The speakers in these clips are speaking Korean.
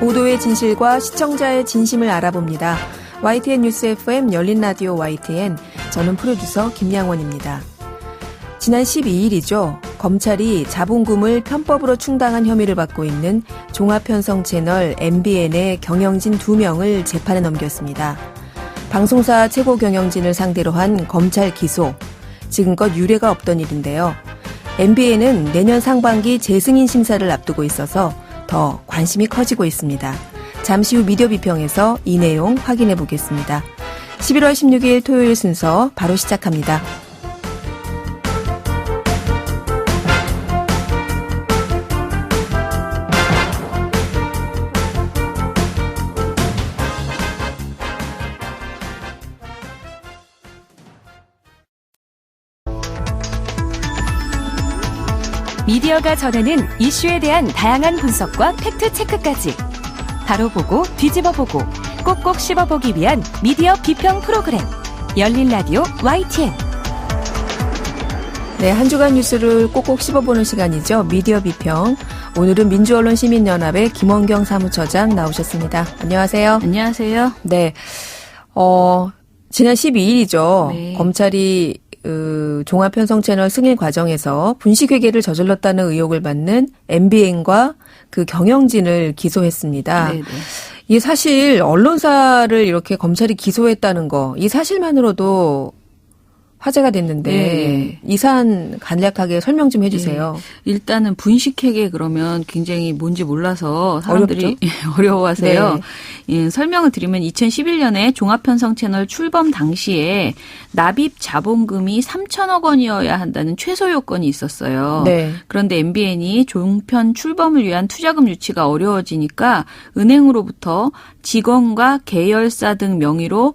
보도의 진실과 시청자의 진심을 알아봅니다. YTN 뉴스 FM 열린 라디오 YTN, 저는 프로듀서 김양원입니다. 지난 12일이죠. 검찰이 자본금을 편법으로 충당한 혐의를 받고 있는 종합편성 채널 MBN의 경영진 2명을 재판에 넘겼습니다. 방송사 최고 경영진을 상대로 한 검찰 기소, 지금껏 유례가 없던 일인데요. MBN은 내년 상반기 재승인 심사를 앞두고 있어서 더 관심이 커지고 있습니다. 잠시 후 미디어 비평에서 이 내용 확인해 보겠습니다. 11월 16일 토요일 순서 바로 시작합니다. 미디어가 전하는 이슈에 대한 다양한 분석과 팩트체크까지 바로 보고 뒤집어 보고 꼭꼭 씹어보기 위한 미디어 비평 프로그램 열린 라디오 YTN. 네, 한 주간 뉴스를 꼭꼭 씹어보는 시간이죠. 미디어 비평. 오늘은 민주언론시민연합의 김원경 사무처장 나오셨습니다. 안녕하세요. 안녕하세요. 네, 지난 12일이죠. 네. 검찰이 종합편성 채널 승인 과정에서 분식회계를 저질렀다는 의혹을 받는 MBN과 그 경영진을 기소했습니다. 네네. 이게 사실 언론사를 이렇게 검찰이 기소했다는 거, 이 사실만으로도 화제가 됐는데 네. 이 사안 간략하게 설명 좀 해주세요. 네. 일단은 분식회계 그러면 굉장히 뭔지 몰라서 사람들이 어려워하세요. 네. 예, 설명을 드리면 2011년에 종합편성 채널 출범 당시에 납입 자본금이 3천억 원이어야 한다는 최소 요건이 있었어요. 네. 그런데 MBN이 종편 출범을 위한 투자금 유치가 어려워지니까 은행으로부터 직원과 계열사 등 명의로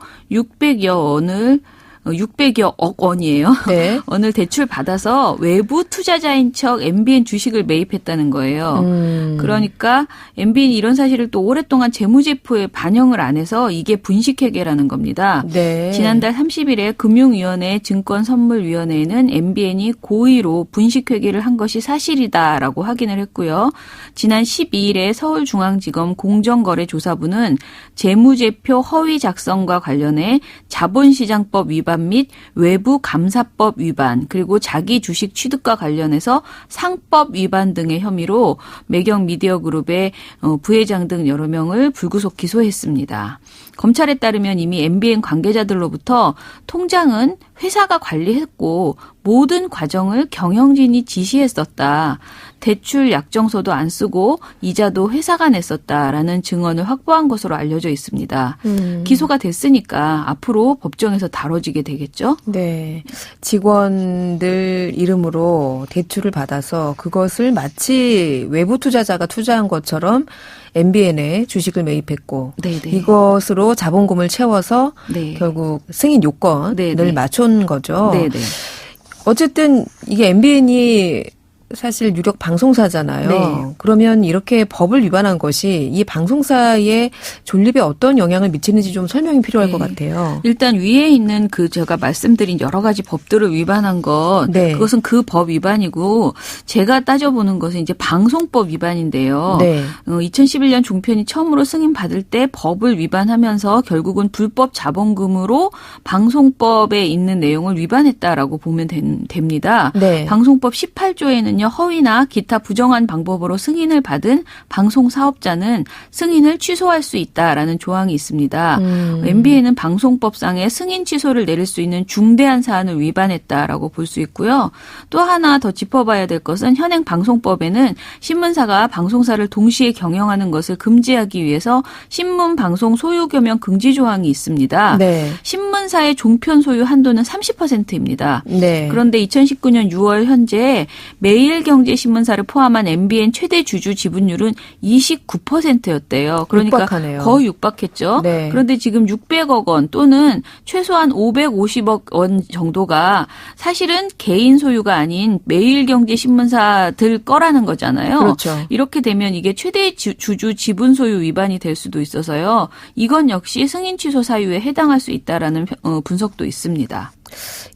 600여억 원이에요. 네. 원을 대출 받아서 외부 투자자인 척 MBN 주식을 매입했다는 거예요. 그러니까 MBN이 이런 사실을 또 오랫동안 재무제표에 반영을 안 해서 이게 분식회계라는 겁니다. 네. 지난달 30일에 금융위원회 증권선물위원회에는 MBN이 고의로 분식회계를 한 것이 사실이다라고 확인을 했고요. 지난 12일에 서울중앙지검 공정거래조사부는 재무제표 허위 작성과 관련해 자본시장법 위반 및 외부 감사법 위반, 그리고 자기 주식 취득과 관련해서 상법 위반 등의 혐의로 매경 미디어그룹의 부회장 등 여러 명을 불구속 기소했습니다. 검찰에 따르면 이미 MBN 관계자들로부터 통장은 회사가 관리했고 모든 과정을 경영진이 지시했었다. 대출 약정서도 안 쓰고 이자도 회사가 냈었다라는 증언을 확보한 것으로 알려져 있습니다. 기소가 됐으니까 앞으로 법정에서 다뤄지게 되겠죠? 네. 직원들 이름으로 대출을 받아서 그것을 마치 외부 투자자가 투자한 것처럼 MBN에 주식을 매입했고 네네. 이것으로 자본금을 채워서 네. 결국 승인 요건을 네네. 맞춘 거죠. 네네. 어쨌든 이게 MBN이 사실 유력 방송사잖아요. 네. 그러면 이렇게 법을 위반한 것이 이 방송사의 존립에 어떤 영향을 미치는지 좀 설명이 필요할 네. 것 같아요. 일단 위에 있는 그 제가 말씀드린 여러 가지 법들을 위반한 것, 네. 그것은 그 법 위반이고 제가 따져보는 것은 이제 방송법 위반인데요. 네. 2011년 종편이 처음으로 승인받을 때 법을 위반하면서 결국은 불법 자본금으로 방송법에 있는 내용을 위반했다라고 보면 됩니다. 네. 방송법 18조에는 허위나 기타 부정한 방법으로 승인을 받은 방송 사업자는 승인을 취소할 수 있다라는 조항이 있습니다. MBN은 방송법상의 승인 취소를 내릴 수 있는 중대한 사안을 위반했다라고 볼 수 있고요. 또 하나 더 짚어봐야 될 것은 현행 방송법에는 신문사가 방송사를 동시에 경영하는 것을 금지하기 위해서 신문 방송 소유 겸용 금지 조항이 있습니다. 네. 신문사의 종편 소유 한도는 30%입니다. 네. 그런데 2019년 6월 현재 매일경제신문사를 포함한 MBN 최대 주주 지분율은 29%였대요. 그러니까 육박하네요. 거의 육박했죠. 네. 그런데 지금 600억 원 또는 최소한 550억 원 정도가 사실은 개인 소유가 아닌 매일경제신문사들 거라는 거잖아요. 그렇죠. 이렇게 되면 이게 최대 주주 지분 소유 위반이 될 수도 있어서요. 이건 역시 승인 취소 사유에 해당할 수 있다라는 분석도 있습니다.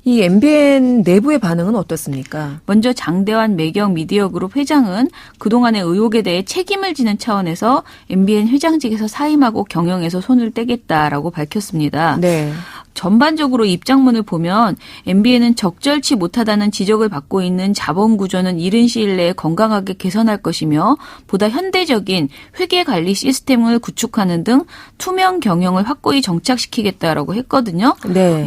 이 MBN 내부의 반응은 어떻습니까? 먼저 장대환 매경 미디어그룹 회장은 그동안의 의혹에 대해 책임을 지는 차원에서 MBN 회장직에서 사임하고 경영에서 손을 떼겠다라고 밝혔습니다. 네. 전반적으로 입장문을 보면 MBN은 적절치 못하다는 지적을 받고 있는 자본 구조는 이른 시일 내에 건강하게 개선할 것이며 보다 현대적인 회계관리 시스템을 구축하는 등 투명 경영을 확고히 정착시키겠다라고 했거든요. 네.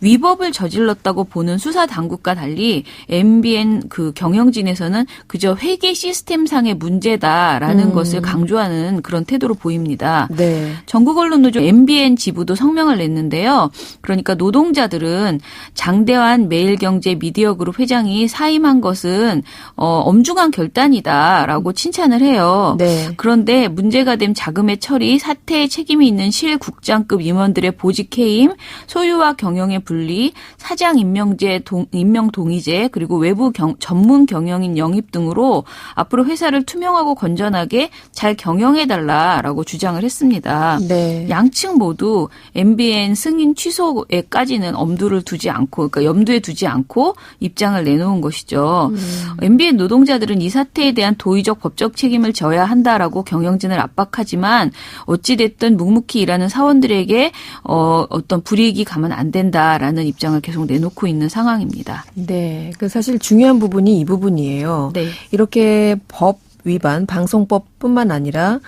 위법을 저질렀다고 보는 수사 당국과 달리 MBN 그 경영진에서는 그저 회계 시스템상의 문제다라는 것을 강조하는 그런 태도로 보입니다. 네. 전국 언론노조 MBN 지부도 성명을 냈는데요. 그러니까 노동자들은 장대환 매일경제 미디어그룹 회장이 사임한 것은 엄중한 결단이다라고 칭찬을 해요. 네. 그런데 문제가 된 자금의 처리, 사태에 책임이 있는 실국장급 임원들의 보직 해임, 소유와 경영의 분리, 사장 임명 동의제, 그리고 외부 전문 경영인 영입 등으로 앞으로 회사를 투명하고 건전하게 잘 경영해달라라고 주장을 했습니다. 네. 양측 모두 MBN 승인 취소에까지는 염두에 두지 않고 입장을 내놓은 것이죠. MBN 노동자들은 이 사태에 대한 도의적 법적 책임을 져야 한다라고 경영진을 압박하지만 어찌됐든 묵묵히 일하는 사원들에게 어떤 불이익이 가면 안 된다라는 입장을 계속 내놓고 있는 상황입니다. 네. 그 사실 중요한 부분이 이 부분이에요. 네. 이렇게 법 위반, 방송법뿐만 아니라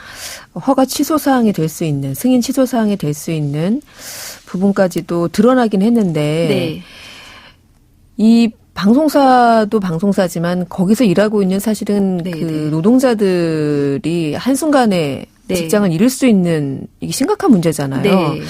허가 취소 사항이 될 수 있는, 승인 취소 사항이 될 수 있는 부분까지도 드러나긴 했는데 네. 이 방송사도 방송사지만 거기서 일하고 있는 사실은 네, 그 네. 노동자들이 한순간에 네. 직장을 잃을 수 있는 이게 심각한 문제잖아요. 네.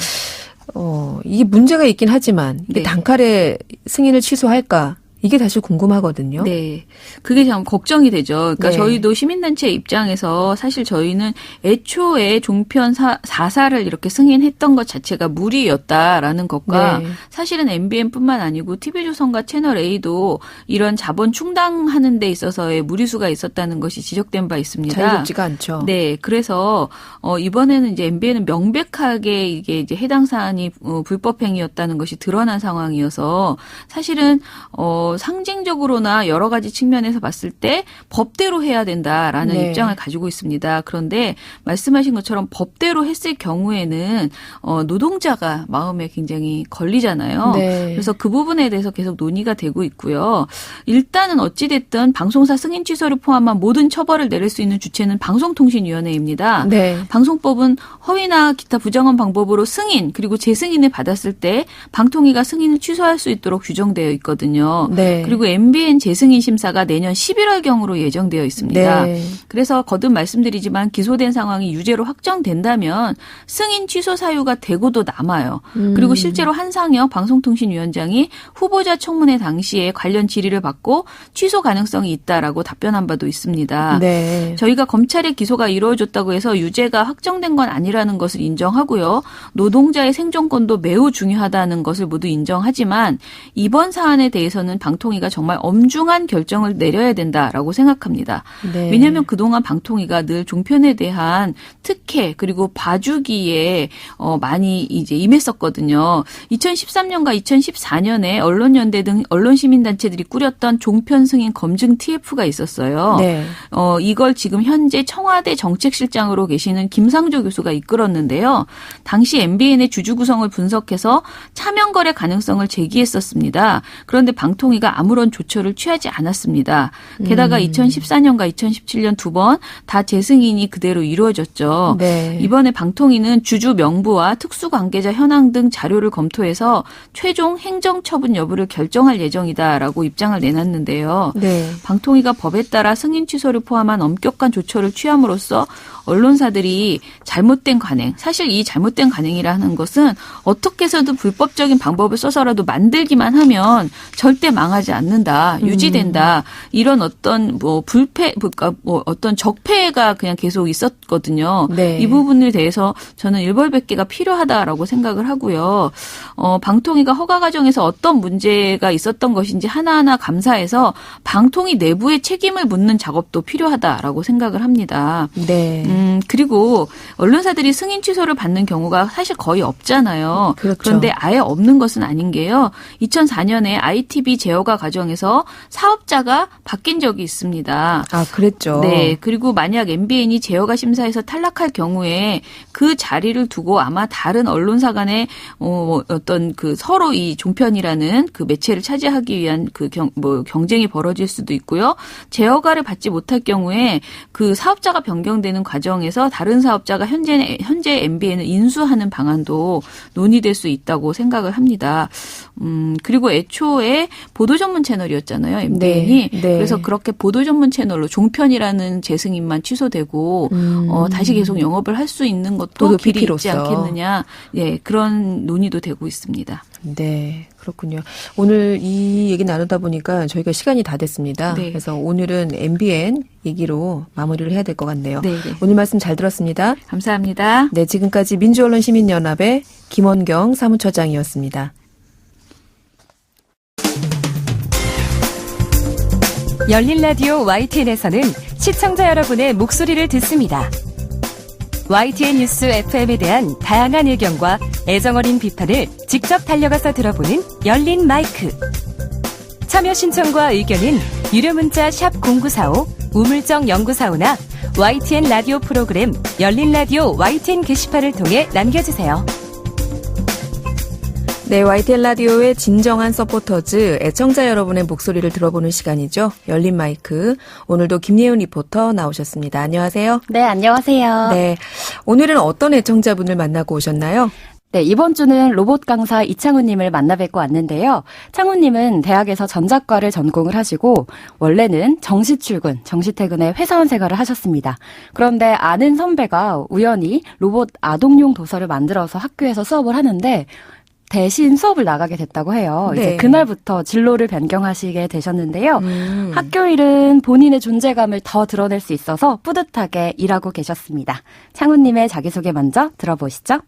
이게 문제가 있긴 하지만 이게 네. 단칼에 승인을 취소할까? 이게 다시 궁금하거든요. 네. 그게 참 걱정이 되죠. 그러니까 네. 저희도 시민단체 입장에서 사실 저희는 애초에 종편 4사를 이렇게 승인했던 것 자체가 무리였다라는 것과 네. 사실은 MBN뿐만 아니고 TV조선과 채널A도 이런 자본 충당하는 데 있어서의 무리수가 있었다는 것이 지적된 바 있습니다. 자유롭지가 않죠. 네. 그래서 이번에는 이제 MBN은 명백하게 이게 이제 해당 사안이 불법 행위였다는 것이 드러난 상황이어서 사실은 상징적으로나 여러 가지 측면에서 봤을 때 법대로 해야 된다라는 네. 입장을 가지고 있습니다. 그런데 말씀하신 것처럼 법대로 했을 경우에는 노동자가 마음에 굉장히 걸리잖아요. 네. 그래서 그 부분에 대해서 계속 논의가 되고 있고요. 일단은 어찌됐든 방송사 승인 취소를 포함한 모든 처벌을 내릴 수 있는 주체는 방송통신위원회입니다. 네. 방송법은 허위나 기타 부정한 방법으로 승인 그리고 재승인을 받았을 때 방통위가 승인을 취소할 수 있도록 규정되어 있거든요. 네. 그리고 MBN 재승인 심사가 내년 11월경으로 예정되어 있습니다. 네. 그래서 거듭 말씀드리지만 기소된 상황이 유죄로 확정된다면 승인 취소 사유가 되고도 남아요. 그리고 실제로 한상혁 방송통신위원장이 후보자 청문회 당시에 관련 질의를 받고 취소 가능성이 있다라고 답변한 바도 있습니다. 네. 저희가 검찰의 기소가 이루어졌다고 해서 유죄가 확정된 건 아니라는 것을 인정하고요. 노동자의 생존권도 매우 중요하다는 것을 모두 인정하지만 이번 사안에 대해서는 방통위가 정말 엄중한 결정을 내려야 된다라고 생각합니다. 네. 왜냐하면 그동안 방통위가 늘 종편에 대한 특혜 그리고 봐주기에 많이 이제 임했었거든요. 2013년과 2014년에 언론연대 등 언론시민단체들이 꾸렸던 종편 승인 검증 TF가 있었어요. 네. 이걸 지금 현재 청와대 정책실장으로 계시는 김상조 교수가 이끌었는데요. 당시 MBN의 주주 구성을 분석해서 차명거래 가능성을 제기했었습니다. 그런데 방통위가 아무런 조처를 취하지 않았습니다. 게다가 2014년과 2017년 두 번 다 재승인이 그대로 이루어졌죠. 네. 이번에 방통위는 주주 명부와 특수관계자 현황 등 자료를 검토해서 최종 행정처분 여부를 결정할 예정이다라고 입장을 내놨는데요. 네. 방통위가 법에 따라 승인 취소를 포함한 엄격한 조처를 취함으로써 언론사들이 잘못된 관행, 사실 이 잘못된 관행이라는 것은 어떻게 해서든 불법적인 방법을 써서라도 만들기만 하면 절대 망하지 않는다, 유지된다. 이런 어떤 어떤 적폐가 그냥 계속 있었거든요. 네. 이 부분에 대해서 저는 일벌백계가 필요하다라고 생각을 하고요. 방통위가 허가 과정에서 어떤 문제가 있었던 것인지 하나하나 감사해서 방통위 내부의 책임을 묻는 작업도 필요하다라고 생각을 합니다. 네. 그리고 언론사들이 승인 취소를 받는 경우가 사실 거의 없잖아요. 그렇죠. 그런데 아예 없는 것은 아닌 게요. 2004년에 ITV 제어가 과정에서 사업자가 바뀐 적이 있습니다. 아, 그랬죠. 네. 그리고 만약 MBN이 제어가 심사에서 탈락할 경우에 그 자리를 두고 아마 다른 언론사 간에 어떤 그 서로 이 종편이라는 그 매체를 차지하기 위한 그 경쟁이 벌어질 수도 있고요. 제어가를 받지 못할 경우에 그 사업자가 변경되는 과정에서 다른 사업자가 현재 MBN을 인수하는 방안도 논의될 수 있다고 생각을 합니다. 그리고 애초에 보도 전문 채널이었잖아요, MBN이. 네. 그래서 그렇게 보도 전문 채널로 종편이라는 재승인만 취소되고 다시 계속 영업을 할 수 있는 것도 길이 있지 않겠느냐. 예, 그런 논의도 되고 있습니다. 네, 그렇군요. 오늘 이 얘기 나누다 보니까 저희가 시간이 다 됐습니다. 네. 그래서 오늘은 MBN 얘기로 마무리를 해야 될 것 같네요. 네. 오늘 말씀 잘 들었습니다. 감사합니다. 네, 지금까지 민주언론시민연합의 김원경 사무처장이었습니다. 열린 라디오 YTN에서는 시청자 여러분의 목소리를 듣습니다. YTN 뉴스 FM에 대한 다양한 의견과 애정어린 비판을 직접 달려가서 들어보는 열린 마이크. 참여 신청과 의견은 유료 문자 샵 0945, 우물정 0945나 YTN 라디오 프로그램 열린 라디오 YTN 게시판을 통해 남겨주세요. 네, YTN 라디오의 진정한 서포터즈, 애청자 여러분의 목소리를 들어보는 시간이죠. 열린 마이크. 오늘도 김예은 리포터 나오셨습니다. 안녕하세요. 네, 안녕하세요. 네, 오늘은 어떤 애청자분을 만나고 오셨나요? 네, 이번 주는 로봇 강사 이창훈님을 만나 뵙고 왔는데요. 창훈님은 대학에서 전작과를 전공을 하시고 원래는 정시 출근, 정시 퇴근에 회사원 생활을 하셨습니다. 그런데 아는 선배가 우연히 로봇 아동용 도서를 만들어서 학교에서 수업을 하는데 대신 수업을 나가게 됐다고 해요. 네. 이제 그날부터 진로를 변경하시게 되셨는데요. 학교 일은 본인의 존재감을 더 드러낼 수 있어서 뿌듯하게 일하고 계셨습니다. 창훈님의 자기소개 먼저 들어보시죠.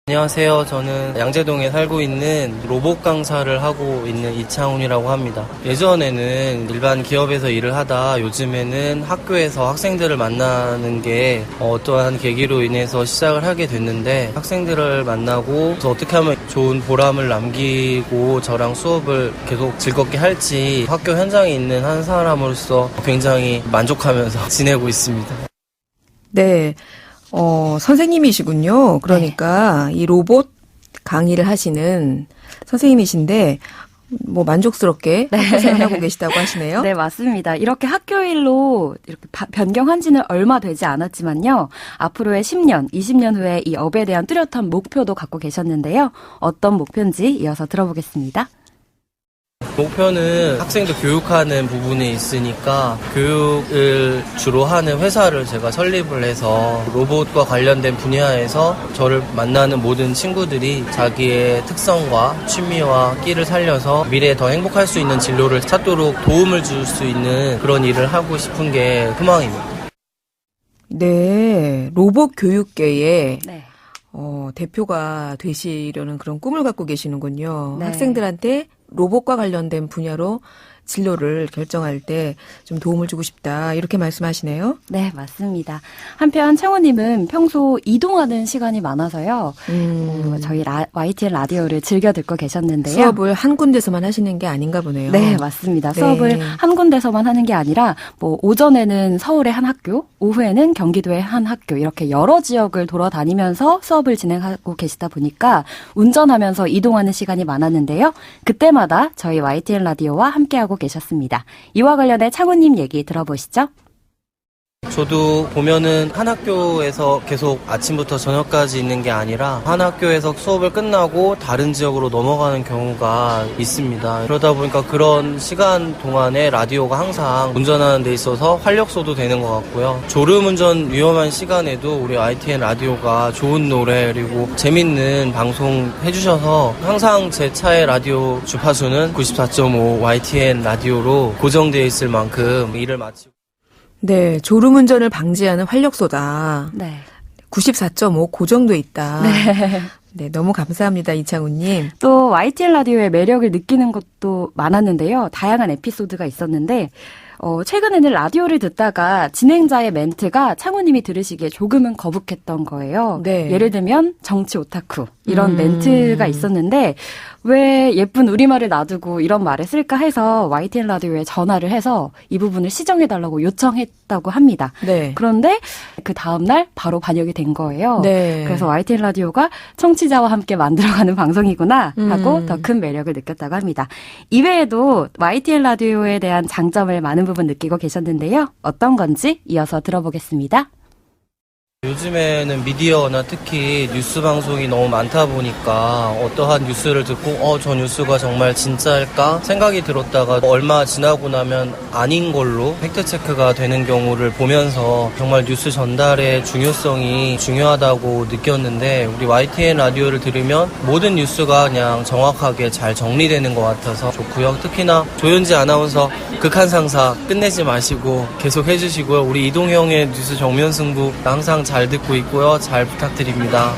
안녕하세요. 저는 양재동에 살고 있는 로봇 강사를 하고 있는 이창훈이라고 합니다. 예전에는 일반 기업에서 일을 하다 요즘에는 학교에서 학생들을 만나는 게 어떠한 계기로 인해서 시작을 하게 됐는데 학생들을 만나고 어떻게 하면 좋은 보람을 남기고 저랑 수업을 계속 즐겁게 할지 학교 현장에 있는 한 사람으로서 굉장히 만족하면서 지내고 있습니다. 네. 선생님이시군요. 그러니까 이 로봇 강의를 하시는 선생님이신데 뭐 만족스럽게 학교 생활하고 계시다고 하시네요. 네, 맞습니다. 이렇게 학교 일로 이렇게 변경한 지는 얼마 되지 않았지만요. 앞으로의 10년, 20년 후에 이 업에 대한 뚜렷한 목표도 갖고 계셨는데요. 어떤 목표인지 이어서 들어보겠습니다. 목표는 학생들 교육하는 부분에 있으니까 교육을 주로 하는 회사를 제가 설립을 해서 로봇과 관련된 분야에서 저를 만나는 모든 친구들이 자기의 특성과 취미와 끼를 살려서 미래에 더 행복할 수 있는 진로를 찾도록 도움을 줄 수 있는 그런 일을 하고 싶은 게 희망입니다. 네, 로봇 교육계의 네. 대표가 되시려는 그런 꿈을 갖고 계시는군요. 네. 학생들한테 로봇과 관련된 분야로 진로를 결정할 때 좀 도움을 주고 싶다 이렇게 말씀하시네요. 네, 맞습니다. 한편 창호님은 평소 이동하는 시간이 많아서요. 저희 YTN 라디오를 즐겨 듣고 계셨는데요. 수업을 한 군데서만 하시는 게 아닌가 보네요. 네, 맞습니다. 네. 수업을 한 군데서만 하는 게 아니라 뭐 오전에는 서울의 한 학교, 오후에는 경기도의 한 학교 이렇게 여러 지역을 돌아다니면서 수업을 진행하고 계시다 보니까 운전하면서 이동하는 시간이 많았는데요. 그때마다 저희 YTN 라디오와 함께하고 계셨습니다. 이와 관련해 창훈님 얘기 들어보시죠. 저도 보면은 한 학교에서 계속 아침부터 저녁까지 있는 게 아니라 한 학교에서 수업을 끝나고 다른 지역으로 넘어가는 경우가 있습니다. 그러다 보니까 그런 시간 동안에 라디오가 항상 운전하는 데 있어서 활력소도 되는 것 같고요. 졸음운전 위험한 시간에도 우리 YTN 라디오가 좋은 노래 그리고 재밌는 방송 해주셔서 항상 제 차의 라디오 주파수는 94.5 YTN 라디오로 고정되어 있을 만큼 일을 마치고 네, 졸음운전을 방지하는 활력소다. 네. 94.5 고정돼 있다. 네. 네, 너무 감사합니다, 이창훈님. 또 YTN 라디오의 매력을 느끼는 것도 많았는데요. 다양한 에피소드가 있었는데 최근에는 라디오를 듣다가 진행자의 멘트가 창우님이 들으시기에 조금은 거북했던 거예요. 네. 예를 들면 정치 오타쿠 이런 멘트가 있었는데 왜 예쁜 우리말을 놔두고 이런 말을 쓸까 해서 YTN 라디오에 전화를 해서 이 부분을 시정해달라고 요청했다고 합니다. 네. 그런데 그 다음날 바로 반영이 된 거예요. 네. 그래서 YTN 라디오가 청취자와 함께 만들어가는 방송이구나 하고 더 큰 매력을 느꼈다고 합니다. 이외에도 YTN 라디오에 대한 장점을 많은 부분 느끼고 계셨는데요. 어떤 건지 이어서 들어보겠습니다. 요즘에는 미디어나 특히 뉴스 방송이 너무 많다 보니까 어떠한 뉴스를 듣고 저 뉴스가 정말 진짜일까 생각이 들었다가 얼마 지나고 나면 아닌 걸로 팩트체크가 되는 경우를 보면서 정말 뉴스 전달의 중요성이 중요하다고 느꼈는데 우리 YTN 라디오를 들으면 모든 뉴스가 그냥 정확하게 잘 정리되는 것 같아서 좋고요. 특히나 조현지 아나운서 극한상사 끝내지 마시고 계속 해주시고요. 우리 이동형의 뉴스 정면승부 항상 잘 듣고 있고요. 잘 부탁드립니다.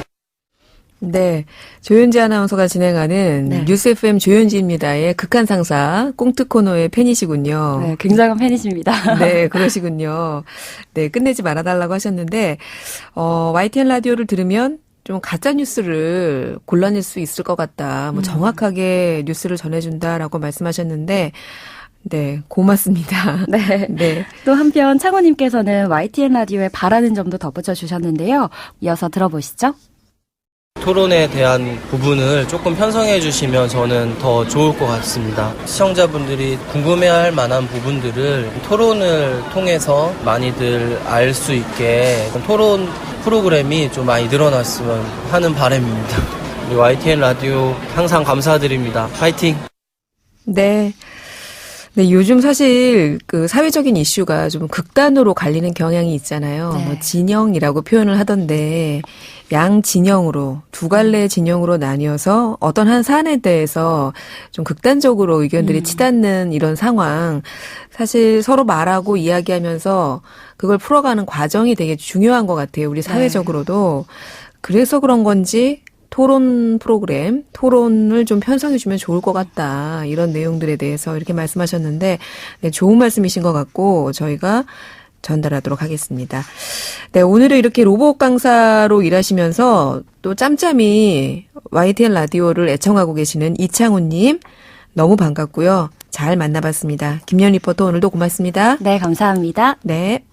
네. 조현지 아나운서가 진행하는 네. 뉴스 FM 조현지입니다의 극한상사 꽁트 코너의 팬이시군요. 네, 굉장한 팬이십니다. 네, 그러시군요. 네, 끝내지 말아달라고 하셨는데, YTN 라디오를 들으면 좀 가짜 뉴스를 골라낼 수 있을 것 같다. 뭐 정확하게 뉴스를 전해준다라고 말씀하셨는데, 네, 고맙습니다. 네. 네. 또 한편 창호님께서는 YTN 라디오에 바라는 점도 덧붙여 주셨는데요. 이어서 들어보시죠. 토론에 대한 부분을 조금 편성해 주시면 저는 더 좋을 것 같습니다. 시청자분들이 궁금해할 만한 부분들을 토론을 통해서 많이들 알 수 있게 토론 프로그램이 좀 많이 늘어났으면 하는 바람입니다. 우리 YTN 라디오 항상 감사드립니다. 파이팅! 네. 네, 요즘 사실 그 사회적인 이슈가 좀 극단으로 갈리는 경향이 있잖아요. 네. 뭐 진영이라고 표현을 하던데 양 진영으로 두 갈래 진영으로 나뉘어서 어떤 한 사안에 대해서 좀 극단적으로 의견들이 치닫는 이런 상황. 사실 서로 말하고 이야기하면서 그걸 풀어가는 과정이 되게 중요한 것 같아요. 우리 사회적으로도. 그래서 그런 건지 토론 프로그램, 토론을 좀 편성해주면 좋을 것 같다. 이런 내용들에 대해서 이렇게 말씀하셨는데, 네, 좋은 말씀이신 것 같고, 저희가 전달하도록 하겠습니다. 네, 오늘은 이렇게 로봇 강사로 일하시면서 또 짬짬이 YTN 라디오를 애청하고 계시는 이창훈님, 너무 반갑고요. 잘 만나봤습니다. 김연 리포터 오늘도 고맙습니다. 네, 감사합니다. 네.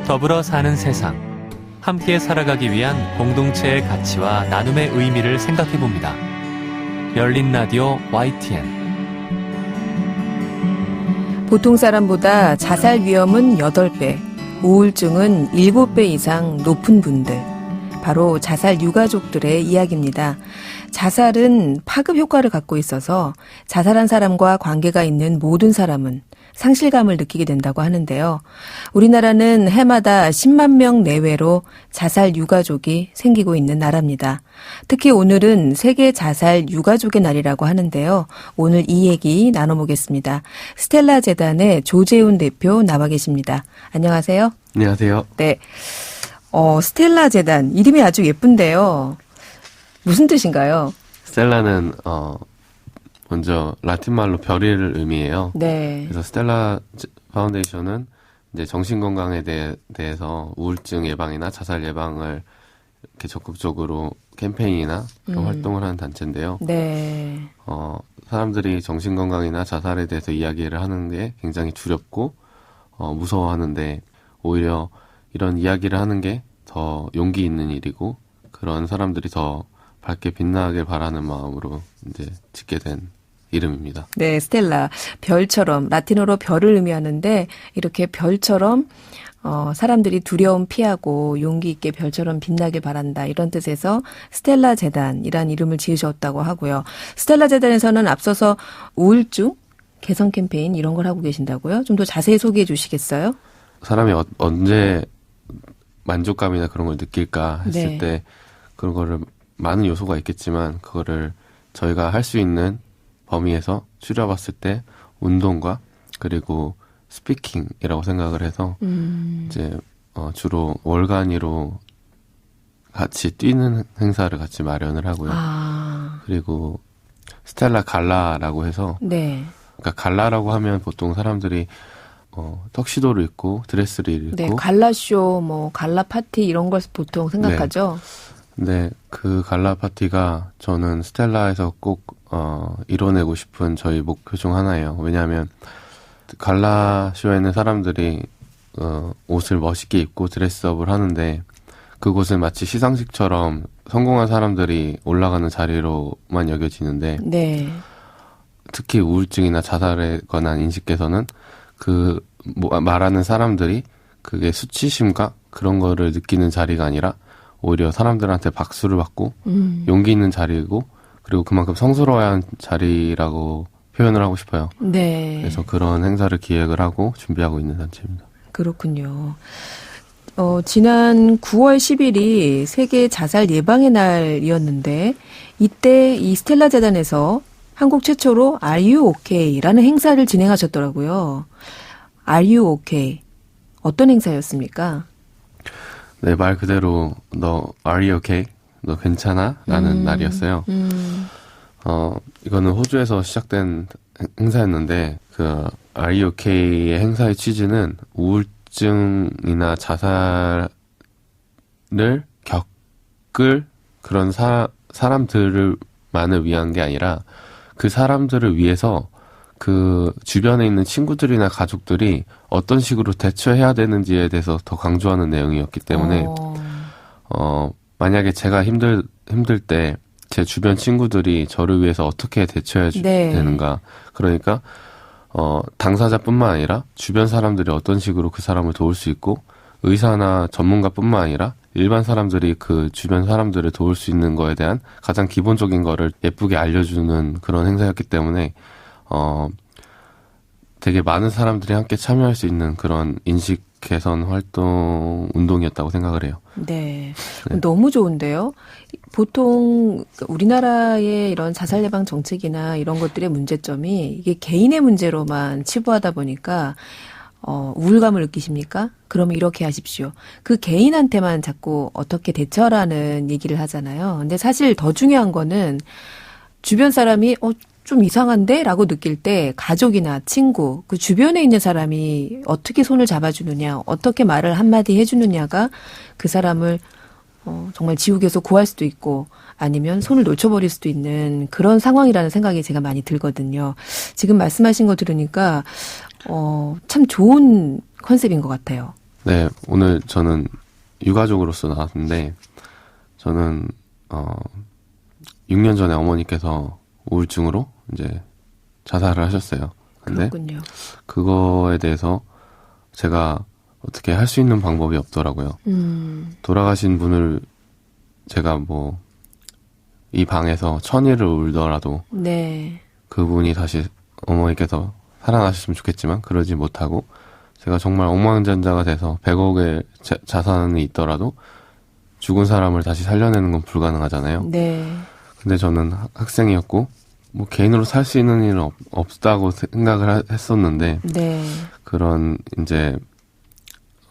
더불어 사는 세상, 함께 살아가기 위한 공동체의 가치와 나눔의 의미를 생각해봅니다. 열린 라디오 YTN. 보통 사람보다 자살 위험은 8배, 우울증은 7배 이상 높은 분들. 바로 자살 유가족들의 이야기입니다. 자살은 파급 효과를 갖고 있어서 자살한 사람과 관계가 있는 모든 사람은 상실감을 느끼게 된다고 하는데요. 우리나라는 해마다 10만 명 내외로 자살 유가족이 생기고 있는 나라입니다. 특히 오늘은 세계 자살 유가족의 날이라고 하는데요. 오늘 이 얘기 나눠보겠습니다. 스텔라 재단의 조재훈 대표 나와 계십니다. 안녕하세요. 안녕하세요. 네. 스텔라 재단 이름이 아주 예쁜데요. 무슨 뜻인가요? 스텔라는 먼저 라틴 말로 별을 의미해요. 네. 그래서 스텔라 파운데이션은 이제 정신 건강에 대해서 우울증 예방이나 자살 예방을 이렇게 적극적으로 캠페인이나 그런 활동을 하는 단체인데요. 네. 사람들이 정신 건강이나 자살에 대해서 이야기를 하는 게 굉장히 두렵고 무서워하는데 오히려 이런 이야기를 하는 게 더 용기 있는 일이고 그런 사람들이 더 밝게 빛나길 바라는 마음으로 이제 짓게 된 이름입니다. 네, 스텔라. 별처럼, 라틴어로 별을 의미하는데, 이렇게 별처럼, 사람들이 두려움 피하고 용기 있게 별처럼 빛나길 바란다. 이런 뜻에서 스텔라 재단이란 이름을 지으셨다고 하고요. 스텔라 재단에서는 앞서서 우울증 개선 캠페인 이런 걸 하고 계신다고요? 좀 더 자세히 소개해 주시겠어요? 사람이 언제 만족감이나 그런 걸 느낄까 했을 네. 때 그런 거를 많은 요소가 있겠지만 그거를 저희가 할 수 있는 범위에서 추려봤을 때 운동과 그리고 스피킹이라고 생각을 해서 이제 주로 월간위로 같이 뛰는 행사를 같이 마련을 하고요. 그리고 스텔라 갈라라고 해서 네. 그러니까 갈라라고 하면 보통 사람들이 턱시도를 입고 드레스를 입고 네, 갈라쇼, 뭐 갈라 파티 이런 걸 보통 생각하죠. 네, 그 갈라 파티가 저는 스텔라에서 꼭 이뤄내고 싶은 저희 목표 중 하나예요. 왜냐하면 갈라 쇼에는 사람들이 옷을 멋있게 입고 드레스업을 하는데 그곳은 마치 시상식처럼 성공한 사람들이 올라가는 자리로만 여겨지는데 네. 특히 우울증이나 자살에 관한 인식에서는 말하는 사람들이 그게 수치심과 그런 거를 느끼는 자리가 아니라 오히려 사람들한테 박수를 받고 용기 있는 자리이고 그리고 그만큼 성스러워야 하는 자리라고 표현을 하고 싶어요. 네. 그래서 그런 행사를 기획을 하고 준비하고 있는 단체입니다. 그렇군요. 지난 9월 10일이 세계 자살 예방의 날이었는데 이때 이 스텔라 재단에서 한국 최초로 Are You OK라는 행사를 진행하셨더라고요. Are You OK? 어떤 행사였습니까? 네, 말 그대로 너 Are You OK? 너 괜찮아? 라는 날이었어요. 이거는 호주에서 시작된 행사였는데 그 Are You OK의 행사의 취지는 우울증이나 자살을 겪을 그런 사람들만을 위한 게 아니라 그 사람들을 위해서 그 주변에 있는 친구들이나 가족들이 어떤 식으로 대처해야 되는지에 대해서 더 강조하는 내용이었기 때문에 만약에 제가 힘들 때 제 주변 친구들이 저를 위해서 어떻게 대처해야 되는가. 그러니까 당사자뿐만 아니라 주변 사람들이 어떤 식으로 그 사람을 도울 수 있고 의사나 전문가뿐만 아니라 일반 사람들이 그 주변 사람들을 도울 수 있는 거에 대한 가장 기본적인 거를 예쁘게 알려주는 그런 행사였기 때문에 되게 많은 사람들이 함께 참여할 수 있는 그런 인식 개선 활동 운동이었다고 생각을 해요. 네. 너무 좋은데요. 보통 우리나라의 이런 자살 예방 정책이나 이런 것들의 문제점이 이게 개인의 문제로만 치부하다 보니까 우울감을 느끼십니까? 그러면 이렇게 하십시오. 그 개인한테만 자꾸 어떻게 대처라는 얘기를 하잖아요. 근데 사실 더 중요한 거는 주변 사람이 좀 이상한데? 라고 느낄 때 가족이나 친구, 그 주변에 있는 사람이 어떻게 손을 잡아주느냐, 어떻게 말을 한마디 해주느냐가 그 사람을 정말 지옥에서 구할 수도 있고 아니면 손을 놓쳐버릴 수도 있는 그런 상황이라는 생각이 제가 많이 들거든요. 지금 말씀하신 거 들으니까 참 좋은 컨셉인 것 같아요. 네, 오늘 저는 유가족으로서 나왔는데 저는 6년 전에 어머니께서 우울증으로 이제 자살을 하셨어요. 근데 그렇군요. 그거에 대해서 제가 어떻게 할 수 있는 방법이 없더라고요. 돌아가신 분을 제가 뭐 이 방에서 1000일을 울더라도 네. 그분이 다시 어머니께서 살아나셨으면 좋겠지만 그러지 못하고 제가 정말 억만장자가 돼서 100억의 자산이 있더라도 죽은 사람을 다시 살려내는 건 불가능하잖아요. 네. 근데 저는 학생이었고 뭐 개인으로 살 수 있는 일은 없다고 생각을 했었는데 네. 그런 이제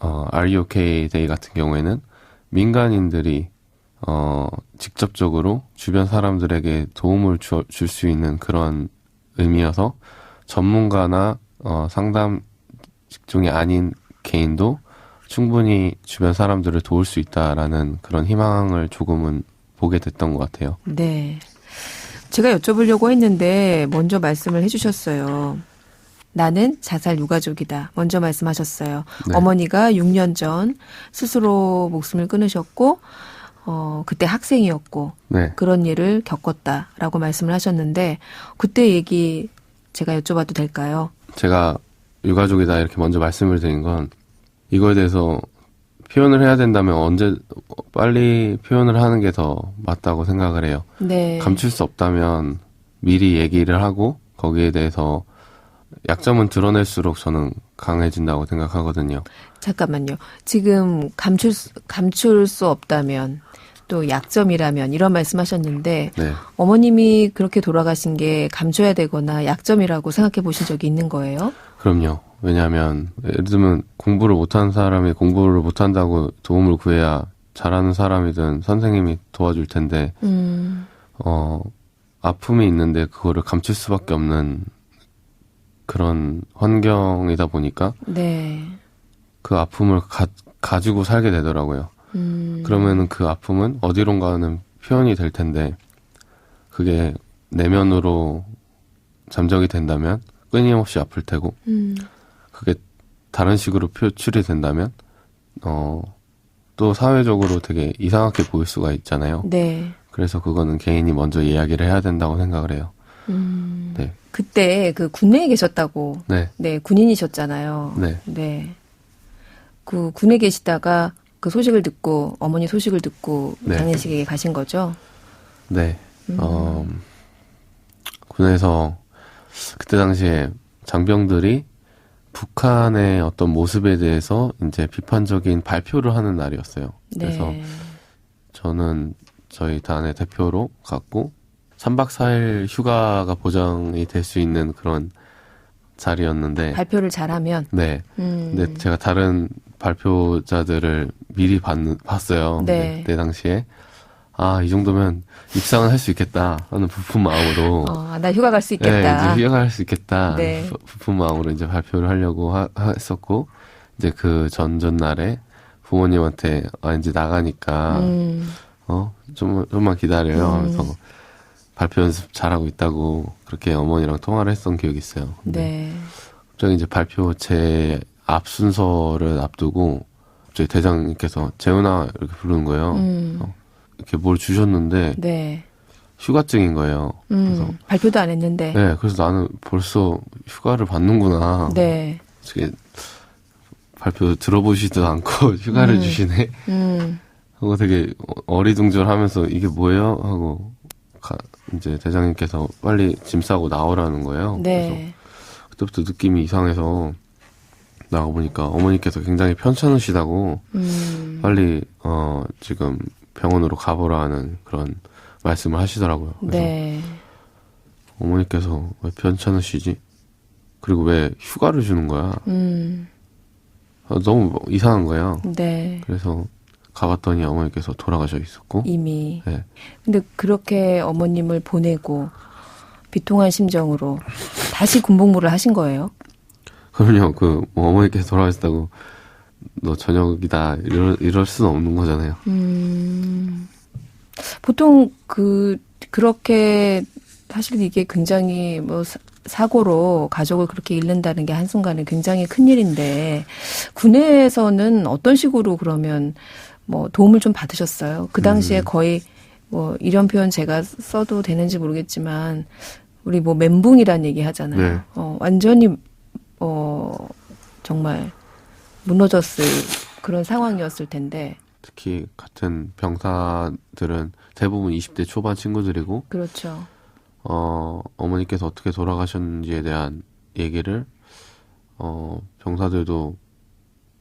Are You OK 데이 같은 경우에는 민간인들이 직접적으로 주변 사람들에게 도움을 줄 수 있는 그런 의미여서 전문가나 상담 직종이 아닌 개인도 충분히 주변 사람들을 도울 수 있다라는 그런 희망을 조금은 보게 됐던 것 같아요. 네. 제가 여쭤보려고 했는데 먼저 말씀을 해주셨어요. 나는 자살 유가족이다. 먼저 말씀하셨어요. 네. 어머니가 6년 전 스스로 목숨을 끊으셨고 그때 학생이었고 네. 그런 일을 겪었다라고 말씀을 하셨는데 그때 얘기 제가 여쭤봐도 될까요? 제가 유가족이다 이렇게 먼저 말씀을 드린 건 이거에 대해서 표현을 해야 된다면 언제 빨리 표현을 하는 게 더 맞다고 생각을 해요. 네. 감출 수 없다면 미리 얘기를 하고 거기에 대해서 약점은 드러낼수록 저는 강해진다고 생각하거든요. 잠깐만요. 지금 감출 수 없다면 또 약점이라면 이런 말씀하셨는데 네. 어머님이 그렇게 돌아가신 게 감춰야 되거나 약점이라고 생각해 보신 적이 있는 거예요? 그럼요. 왜냐하면 예를 들면 공부를 못하는 사람이 공부를 못한다고 도움을 구해야 잘하는 사람이든 선생님이 도와줄 텐데, 아픔이 있는데 그거를 감출 수밖에 없는 그런 환경이다 보니까, 네. 그 아픔을 가지고 살게 되더라고요. 그러면은 그 아픔은 어디론가는 표현이 될 텐데, 그게 내면으로 잠적이 된다면 끊임없이 아플 테고, 그게 다른 식으로 표출이 된다면, 또 사회적으로 되게 이상하게 보일 수가 있잖아요. 네. 그래서 그거는 개인이 먼저 이야기를 해야 된다고 생각을 해요. 네. 그때 그 군내에 계셨다고. 네. 네, 군인이셨잖아요. 네. 네. 그 군에 계시다가 그 소식을 듣고, 어머니 소식을 듣고 네. 장례식에 가신 거죠? 네. 군에서 그때 당시에 장병들이 북한의 어떤 모습에 대해서 이제 비판적인 발표를 하는 날이었어요. 그래서 네. 저는 저희 단의 대표로 갔고 3박 4일 휴가가 보장이 될 수 있는 그런 자리였는데 발표를 잘하면. 네. 근데 제가 다른 발표자들을 미리 봤어요. 네. 그때 당시에 이 정도면 입상은 할 수 있겠다 하는 부푼 마음으로 나 휴가 갈 수 있겠다. 네, 이제 휴가 갈 수 있겠다. 네. 부푼 마음으로 이제 발표를 하려고 했었고 이제 그 전날에 부모님한테 이제 나가니까 좀만 기다려요 하면서 발표 연습 잘하고 있다고 그렇게 어머니랑 통화를 했던 기억이 있어요. 네. 갑자기 이제 발표 제 앞 순서를 앞두고 갑자기 대장님께서 재훈아 이렇게 부르는 거예요. 이렇게 뭘 주셨는데 네. 휴가증인 거예요. 그래서 발표도 안 했는데. 네, 그래서 나는 벌써 휴가를 받는구나. 네. 어떻게 발표 들어보시지도 않고 휴가를 주시네. 하고 되게 어리둥절하면서 이게 뭐예요? 하고 이제 대장님께서 빨리 짐 싸고 나오라는 거예요. 네. 그래서 그때부터 느낌이 이상해서 나가보니까 어머니께서 굉장히 편찮으시다고 빨리 지금 병원으로 가보라는 그런 말씀을 하시더라고요. 그래서 네. 어머니께서 왜 편찮으시지? 그리고 왜 휴가를 주는 거야? 너무 이상한 거예요. 네. 그래서 가봤더니 어머니께서 돌아가셔 있었고 이미. 네. 근데 그렇게 어머님을 보내고 비통한 심정으로 다시 군복무를 하신 거예요? 그럼요. 뭐 어머니께서 돌아가셨다고 너 저녁이다 이럴 수는 없는 거잖아요. 보통 그렇게 사실 이게 굉장히 뭐 사고로 가족을 그렇게 잃는다는 게 한순간에 굉장히 큰일인데 군에서는 어떤 식으로 그러면 뭐 도움을 좀 받으셨어요? 그 당시에 거의 뭐 이런 표현 제가 써도 되는지 모르겠지만 우리 뭐 멘붕이라는 얘기 하잖아요. 네. 완전히 정말 무너졌을 그런 상황이었을 텐데. 특히 같은 병사들은 대부분 20대 초반 친구들이고 그렇죠. 어머니께서 어떻게 돌아가셨는지에 대한 얘기를 병사들도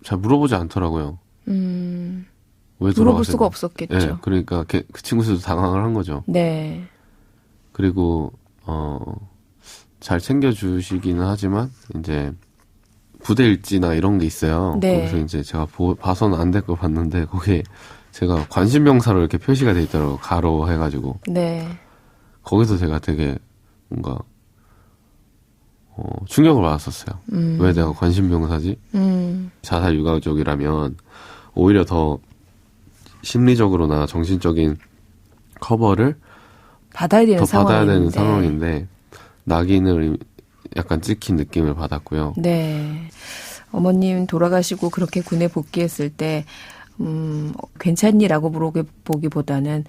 잘 물어보지 않더라고요. 왜 물어볼 수가 없었겠죠. 네, 그러니까 그 친구들도 당황을 한 거죠. 네. 그리고 잘 챙겨주시기는 하지만 이제 부대 일지나 이런 게 있어요. 네. 거기서 이제 제가 봐서는 안 될 걸 봤는데 거기에 제가 관심병사로 이렇게 표시가 돼 있더라고요. 가로 해가지고. 네. 거기서 제가 되게 뭔가 충격을 받았었어요. 왜 내가 관심병사지? 자살 유가족이라면 오히려 더 심리적으로나 정신적인 커버를 받아야 되는 더 받아야 되는 상황인데 낙인을 약간 찍힌 느낌을 받았고요. 네. 어머님 돌아가시고 그렇게 군에 복귀했을 때 괜찮니라고 물어보기보다는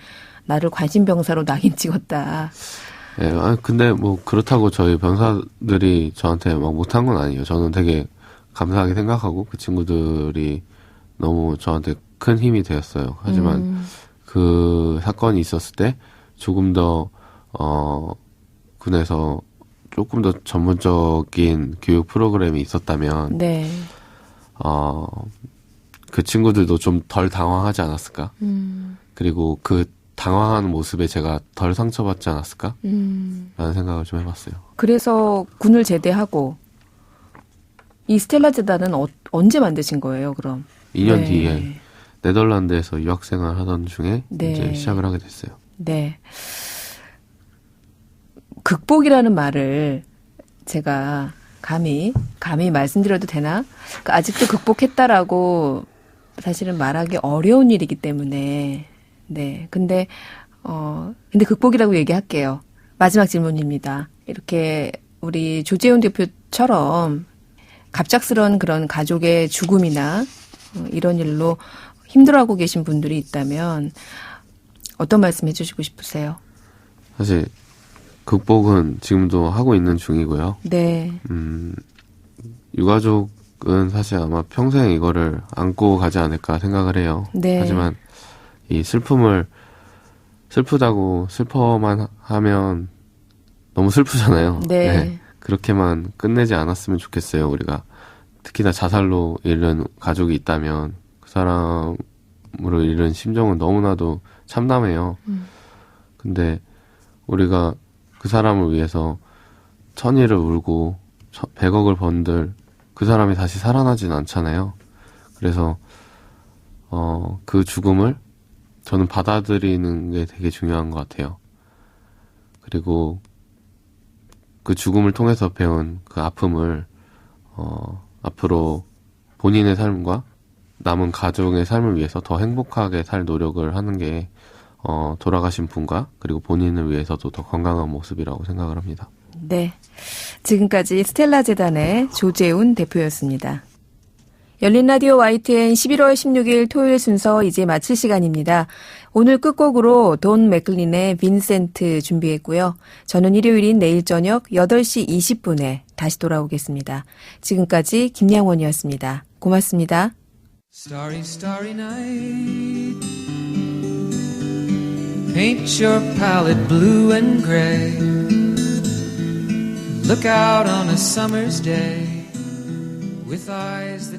나를 관심병사로 낙인 찍었다. 네, 근데 뭐 그렇다고 저희 병사들이 저한테 막 못한 건 아니에요. 저는 되게 감사하게 생각하고 그 친구들이 너무 저한테 큰 힘이 되었어요. 하지만 그 사건이 있었을 때 조금 더 군에서 조금 더 전문적인 교육 프로그램이 있었다면 네. 그 친구들도 좀 덜 당황하지 않았을까? 그리고 그 당황하는 모습에 제가 덜 상처받지 않았을까? 라는 생각을 좀 해봤어요. 그래서 군을 제대하고 이 스텔라 재단은 언제 만드신 거예요, 그럼? 2년 네. 뒤에 네덜란드에서 유학생활 하던 중에 네. 이제 시작을 하게 됐어요. 네. 극복이라는 말을 제가 감히 말씀드려도 되나? 그러니까 아직도 극복했다라고 사실은 말하기 어려운 일이기 때문에, 네. 근데 극복이라고 얘기할게요. 마지막 질문입니다. 이렇게 우리 조재훈 대표처럼 갑작스러운 그런 가족의 죽음이나 이런 일로 힘들어하고 계신 분들이 있다면 어떤 말씀 해주시고 싶으세요? 사실 극복은 지금도 하고 있는 중이고요. 네. 유가족은 사실 아마 평생 이거를 안고 가지 않을까 생각을 해요. 네. 하지만 이 슬픔을 슬프다고 슬퍼만 하면 너무 슬프잖아요. 네. 그렇게만 끝내지 않았으면 좋겠어요. 우리가 특히나 자살로 잃은 가족이 있다면 그 사람으로 잃은 심정은 너무나도 참담해요. 근데 우리가 그 사람을 위해서 천일을 울고 100억을 번들 그 사람이 다시 살아나진 않잖아요. 그래서 그 죽음을 저는 받아들이는 게 되게 중요한 것 같아요. 그리고 그 죽음을 통해서 배운 그 아픔을 앞으로 본인의 삶과 남은 가족의 삶을 위해서 더 행복하게 살 노력을 하는 게 돌아가신 분과 그리고 본인을 위해서도 더 건강한 모습이라고 생각을 합니다. 네. 지금까지 스텔라 재단의 조재훈 대표였습니다. 열린 라디오 YTN 11월 16일 토요일 순서 이제 마칠 시간입니다. 오늘 끝곡으로 돈 맥클린의 빈센트 준비했고요. 저는 일요일인 내일 저녁 8시 20분에 다시 돌아오겠습니다. 지금까지 김양원이었습니다. 고맙습니다. Starry, starry night. Paint your palette blue and gray. Look out on a summer's day with eyes